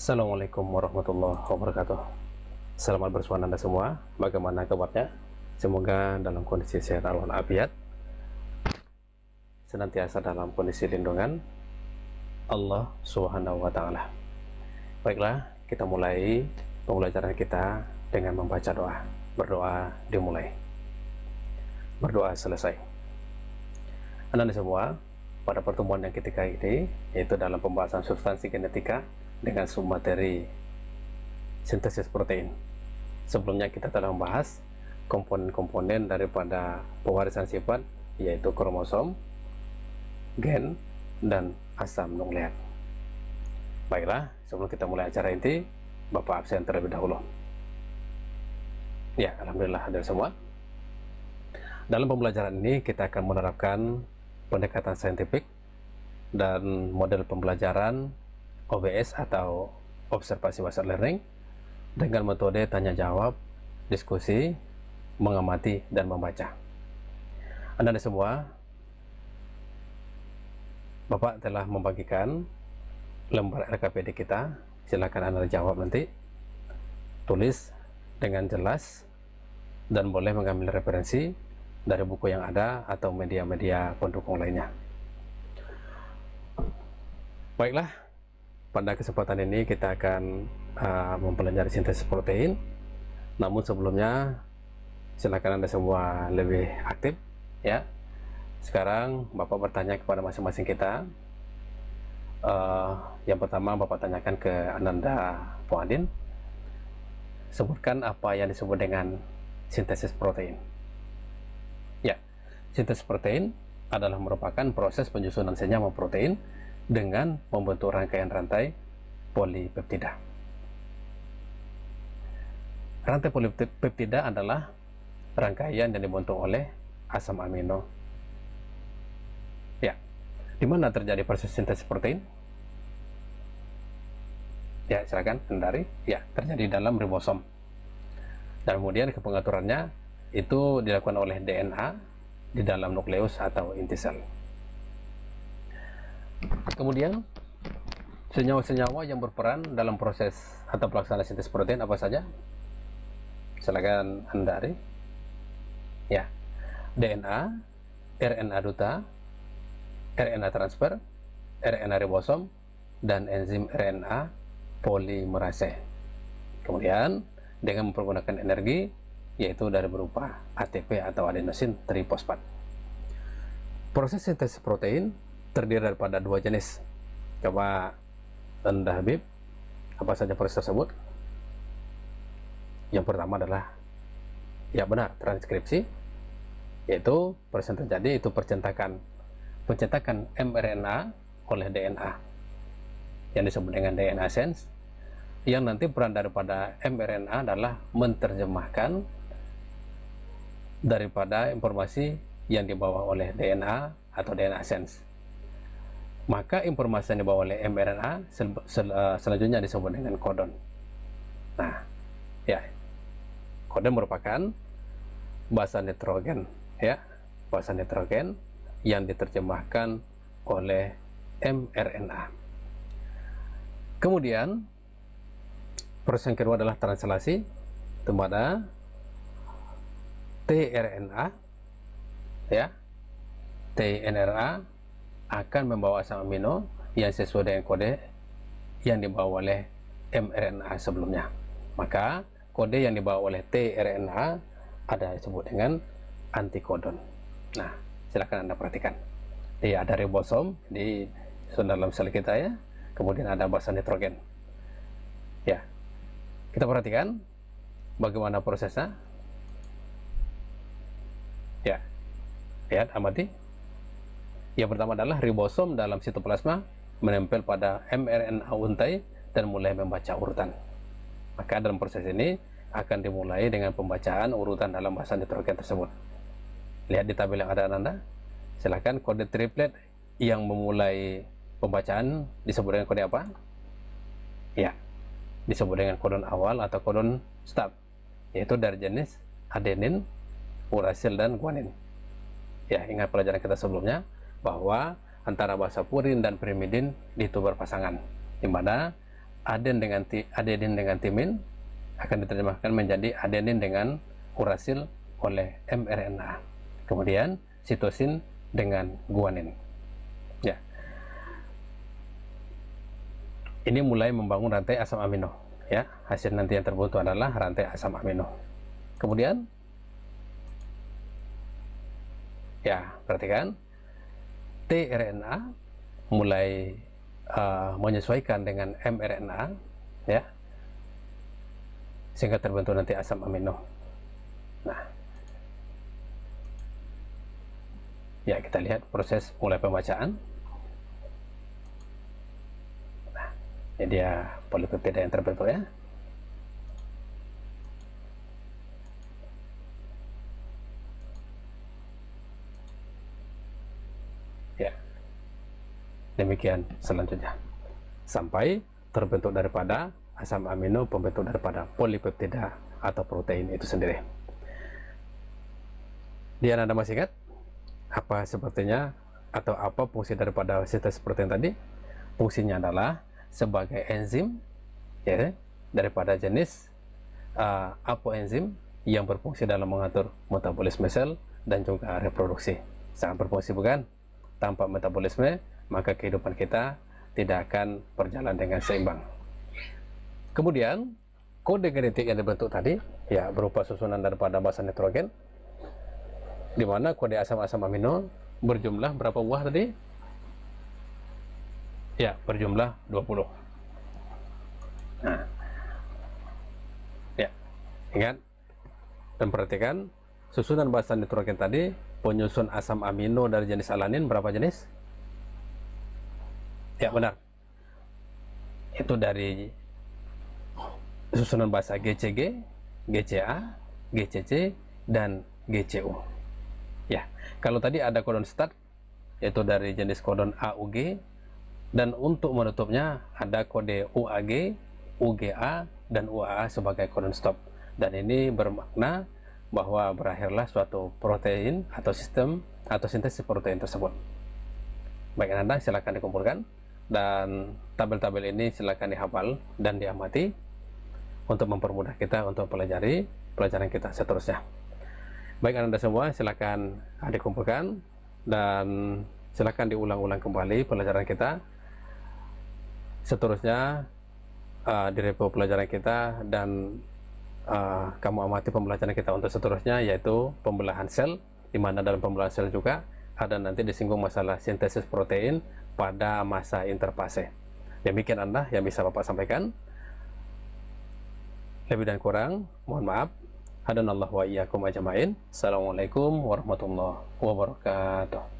Assalamualaikum warahmatullahi wabarakatuh. Selamat bersuara Anda semua. Bagaimana kabarnya? Semoga dalam kondisi sehat walafiat, senantiasa dalam kondisi lindungan Allah Subhanahu wa Ta'ala. Baiklah, kita mulai pembelajaran kita dengan membaca doa. Berdoa dimulai, berdoa selesai. Anda semua, pada pertemuan yang ketiga ini, yaitu dalam pembahasan substansi genetika dengan submateri sintesis protein. Sebelumnya kita telah membahas komponen-komponen daripada pewarisan sifat, yaitu kromosom, gen, dan asam nukleat. Baiklah, sebelum kita mulai acara inti, Bapak absen terlebih dahulu. Ya, alhamdulillah hadir semua. Dalam pembelajaran ini kita akan menerapkan pendekatan saintifik dan model pembelajaran OBS atau observasi based learning dengan metode tanya jawab, diskusi, mengamati, dan membaca. Anda semua, Bapak telah membagikan lembar RKPD kita. Silakan Anda jawab nanti, tulis dengan jelas, dan boleh mengambil referensi dari buku yang ada atau media-media pendukung lainnya. Baiklah, pada kesempatan ini kita akan mempelajari sintesis protein. Namun sebelumnya, silakan Anda semua lebih aktif ya. Sekarang Bapak bertanya kepada masing-masing kita. Yang pertama Bapak tanyakan ke Ananda Puadin, sebutkan apa yang disebut dengan sintesis protein. Ya, sintesis protein adalah merupakan proses penyusunan senyawa protein dengan membentuk rangkaian rantai polipeptida. Rantai polipeptida adalah rangkaian yang dibentuk oleh asam amino. Ya, di mana terjadi proses sintesis protein? Ya, silakan Hendari. Ya, terjadi dalam ribosom. Dan kemudian kepengaturannya itu dilakukan oleh DNA di dalam nukleus atau inti sel. Kemudian senyawa-senyawa yang berperan dalam proses atau pelaksanaan sintesis protein apa saja? Silakan Andari. Ya, DNA, RNA duta, RNA transfer, RNA ribosom, dan enzim RNA polimerase. Kemudian dengan mempergunakan energi, yaitu dari berupa ATP atau adenosin trifosfat. Proses sintesis protein terdiri daripada dua jenis. Coba Anda Habib, apa saja proses tersebut? Yang pertama adalah, ya benar, transkripsi, yaitu proses yang terjadi itu pencetakan mRNA oleh DNA yang disebut dengan DNA sense, yang nanti peran daripada mRNA adalah menerjemahkan daripada informasi yang dibawa oleh DNA atau DNA sense. Maka informasi yang dibawa oleh mRNA selanjutnya disebut dengan kodon. Nah, ya, kodon merupakan bahasa nitrogen, ya, bahasa nitrogen yang diterjemahkan oleh mRNA. Kemudian proses yang kedua adalah translasi, di mana tRNA, ya, tRNA akan membawa asam amino yang sesuai dengan kode yang dibawa oleh mRNA sebelumnya. Maka kode yang dibawa oleh tRNA ada disebut dengan antikodon. Nah, silakan Anda perhatikan. Ada ribosom di dalam sel kita ya. Kemudian ada basa nitrogen. Ya, kita perhatikan bagaimana prosesnya. Ya, lihat amati. Yang pertama adalah ribosom dalam sitoplasma menempel pada mRNA untai dan mulai membaca urutan. Maka dalam proses ini akan dimulai dengan pembacaan urutan dalam basa nitrogen tersebut. Lihat di tabel yang ada Anda. Silakan kode triplet yang memulai pembacaan disebut dengan kode apa? Ya, disebut dengan kodon awal atau kodon start, yaitu dari jenis adenin, urasil, dan guanin. Ya, ingat pelajaran kita sebelumnya bahwa antara basa purin dan pirimidin itu berpasangan, di mana adenin dengan timin akan diterjemahkan menjadi adenin dengan urasil oleh mRNA. Kemudian sitosin dengan guanin. Ya. Ini mulai membangun rantai asam amino. Ya, hasil nanti yang terbentuk adalah rantai asam amino. Kemudian, ya, perhatikan tRNA mulai menyesuaikan dengan mRNA, ya, sehingga terbentuk nanti asam amino. Nah, ya, kita lihat proses mulai pembacaan. Nah, ini dia polipeptida yang terbentuk, ya. Ya, demikian selanjutnya sampai terbentuk daripada asam amino, pembentuk daripada polipeptida atau protein itu sendiri. Dia Anda masih ingat apa sepertinya atau apa fungsi daripada sintesis protein tadi? Fungsinya adalah sebagai enzim, ya, daripada jenis apoenzim yang berfungsi dalam mengatur metabolisme sel dan juga reproduksi. Sangat berfungsi, bukan? Tanpa metabolisme, maka kehidupan kita tidak akan berjalan dengan seimbang. Kemudian, kode genetik yang dibentuk tadi, ya, berupa susunan daripada basa nitrogen, di mana kode asam-asam amino berjumlah berapa buah tadi? Ya, berjumlah 20. Nah, ya, ingat dan perhatikan susunan basa nitrogen tadi, penyusun asam amino dari jenis alanin berapa jenis? Ya, benar. Itu dari susunan basa GCG, GCA, GCC, dan GCU. Ya, kalau tadi ada kodon start, yaitu dari jenis kodon AUG, dan untuk menutupnya ada kode UAG, UGA, dan UAA sebagai kodon stop. Dan ini bermakna bahwa berakhirlah suatu protein atau sistem atau sintesis protein tersebut. Baik Anda, silakan dikumpulkan, dan tabel-tabel ini silakan dihafal dan diamati untuk mempermudah kita untuk pelajari pelajaran kita seterusnya. Baik Anda semua, silakan dikumpulkan dan silakan diulang-ulang kembali pelajaran kita seterusnya di repo pelajaran kita, dan kamu amati pembelajaran kita untuk seterusnya, yaitu pembelahan sel, di mana dalam pembelahan sel juga ada nanti disinggung masalah sintesis protein pada masa interfase. Demikian Anda yang bisa Bapak sampaikan. Lebih dan kurang mohon maaf. Hadanallahu wa iyyakum ajmain. Assalamualaikum warahmatullahi wabarakatuh.